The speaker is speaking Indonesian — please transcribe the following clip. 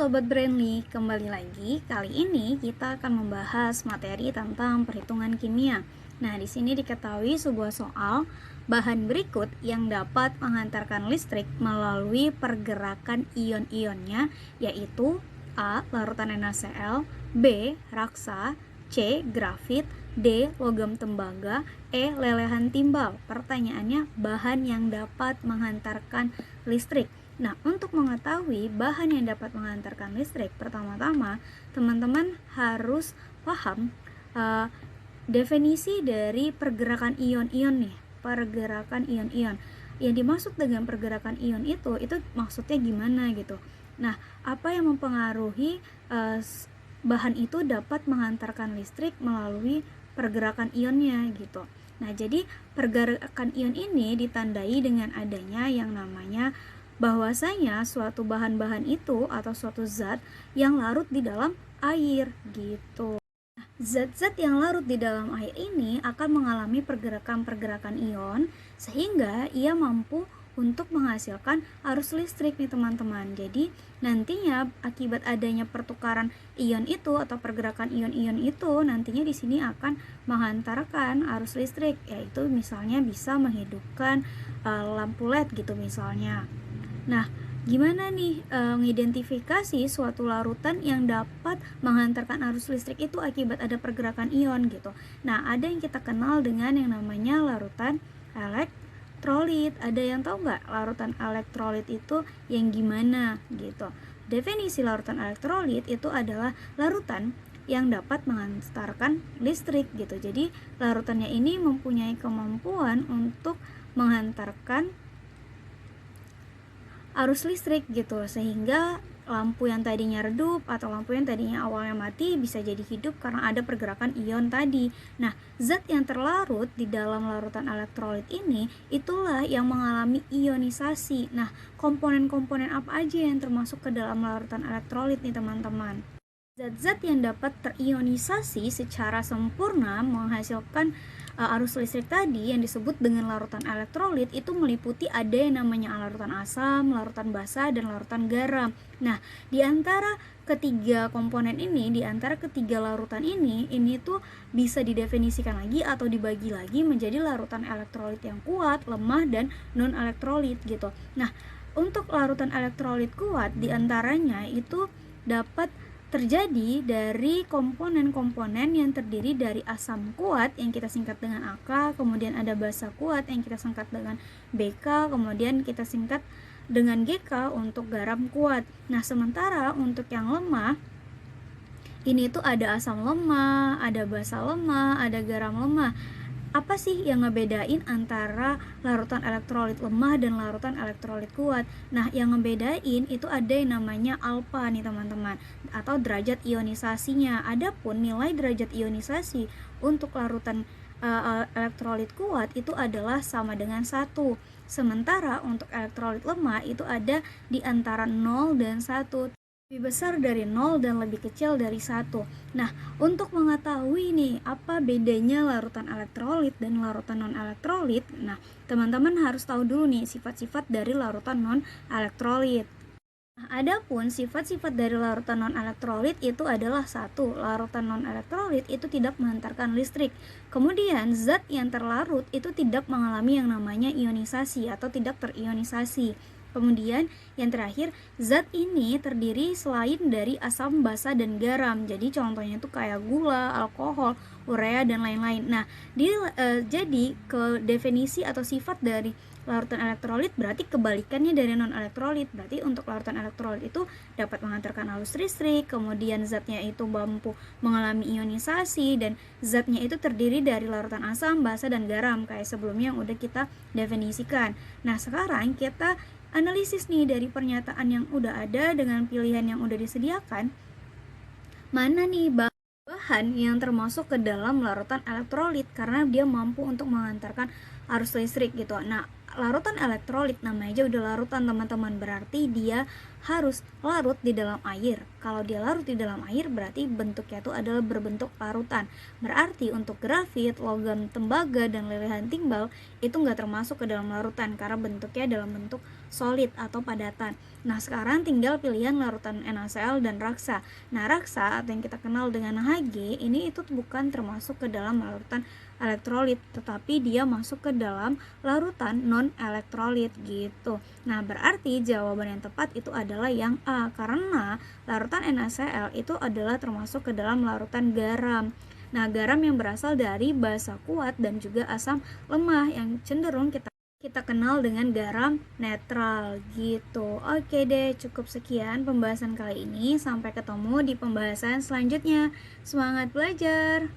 Sobat Brainly, kembali lagi. Kali ini kita akan membahas materi tentang perhitungan kimia. Nah, di sini diketahui sebuah soal bahan berikut yang dapat menghantarkan listrik melalui pergerakan ion-ionnya, yaitu A. larutan NaCl, B. raksa, C. grafit, D. logam tembaga, E. lelehan timbal. Pertanyaannya, bahan yang dapat menghantarkan listrik. Nah, untuk mengetahui bahan yang dapat menghantarkan listrik, pertama-tama teman-teman harus paham definisi dari pergerakan ion-ion nih. Pergerakan ion-ion. Yang dimaksud dengan pergerakan ion itu maksudnya gimana gitu. Nah, apa yang mempengaruhi bahan itu dapat menghantarkan listrik melalui pergerakan ionnya gitu. Nah, jadi pergerakan ion ini ditandai dengan adanya yang namanya bahwasanya suatu bahan-bahan itu atau suatu zat yang larut di dalam air gitu. Zat-zat yang larut di dalam air ini akan mengalami pergerakan-pergerakan ion sehingga ia mampu untuk menghasilkan arus listrik nih teman-teman. Jadi nantinya akibat adanya pertukaran ion itu atau pergerakan ion-ion itu nantinya di sini akan menghantarkan arus listrik, yaitu misalnya bisa menghidupkan lampu LED gitu misalnya. Nah, gimana nih mengidentifikasi suatu larutan yang dapat menghantarkan arus listrik itu akibat ada pergerakan ion gitu. Nah, ada yang kita kenal dengan yang namanya larutan elektrolit. Ada yang tahu nggak larutan elektrolit itu yang gimana gitu? Definisi larutan elektrolit itu adalah larutan yang dapat menghantarkan listrik gitu. Jadi larutannya ini mempunyai kemampuan untuk menghantarkan arus listrik gitu, sehingga lampu yang tadinya redup atau lampu yang tadinya awalnya mati bisa jadi hidup karena ada pergerakan ion tadi. Nah, zat yang terlarut di dalam larutan elektrolit ini itulah yang mengalami ionisasi. Nah, komponen-komponen apa aja yang termasuk ke dalam larutan elektrolit nih teman-teman? Zat-zat yang dapat terionisasi secara sempurna menghasilkan arus listrik tadi yang disebut dengan larutan elektrolit itu meliputi ada yang namanya larutan asam, larutan basa, dan larutan garam. Nah, di antara ketiga komponen ini, di antara ketiga larutan ini tuh bisa didefinisikan lagi atau dibagi lagi menjadi larutan elektrolit yang kuat, lemah, dan non elektrolit gitu. Nah, untuk larutan elektrolit kuat di antaranya itu dapat terjadi dari komponen-komponen yang terdiri dari asam kuat yang kita singkat dengan AK, kemudian ada basa kuat yang kita singkat dengan BK, kemudian kita singkat dengan GK untuk garam kuat. Nah, sementara untuk yang lemah ini tuh ada asam lemah, ada basa lemah, ada garam lemah. Apa sih yang ngebedain antara larutan elektrolit lemah dan larutan elektrolit kuat? Nah, yang ngebedain itu ada yang namanya alfa nih teman-teman, atau derajat ionisasinya. Adapun nilai derajat ionisasi untuk larutan elektrolit kuat itu adalah sama dengan 1. Sementara untuk elektrolit lemah itu ada di antara 0 dan 1. Lebih besar dari 0 dan lebih kecil dari 1. Nah, untuk mengetahui nih apa bedanya larutan elektrolit dan larutan non-elektrolit, nah, teman-teman harus tahu dulu nih sifat-sifat dari larutan non-elektrolit. Nah, adapun sifat-sifat dari larutan non-elektrolit itu adalah 1. Larutan non-elektrolit itu tidak menghantarkan listrik. Kemudian, zat yang terlarut itu tidak mengalami yang namanya ionisasi atau tidak terionisasi. Kemudian yang terakhir, zat ini terdiri selain dari asam basa dan garam. Jadi contohnya itu kayak gula, alkohol, urea, dan lain-lain. Nah, jadi ke definisi atau sifat dari larutan elektrolit berarti kebalikannya dari non elektrolit. Berarti untuk larutan elektrolit itu dapat menghantarkan arus listrik, kemudian zatnya itu mampu mengalami ionisasi, dan zatnya itu terdiri dari larutan asam, basa, dan garam kayak sebelumnya yang udah kita definisikan. Nah, sekarang kita analisis nih dari pernyataan yang udah ada dengan pilihan yang udah disediakan, mana nih bahan yang termasuk ke dalam larutan elektrolit karena dia mampu untuk mengantarkan arus listrik gitu. Nah, larutan elektrolit namanya aja udah larutan teman-teman, berarti dia harus larut di dalam air. Kalau dia larut di dalam air berarti bentuknya itu adalah berbentuk larutan. Berarti untuk grafit, logam tembaga, dan lelehan timbal itu nggak termasuk ke dalam larutan karena bentuknya dalam bentuk solid atau padatan. Nah, sekarang tinggal pilihan larutan NaCl dan raksa. Nah, raksa atau yang kita kenal dengan Hg ini itu bukan termasuk ke dalam larutan elektrolit, tetapi dia masuk ke dalam larutan non elektrolit gitu. Nah, berarti jawaban yang tepat itu adalah yang A, karena larutan NaCl itu adalah termasuk ke dalam larutan garam. Nah, garam yang berasal dari basa kuat dan juga asam lemah yang cenderung kita kenal dengan garam netral gitu. Oke deh, cukup sekian pembahasan kali ini. Sampai ketemu di pembahasan selanjutnya. Semangat belajar!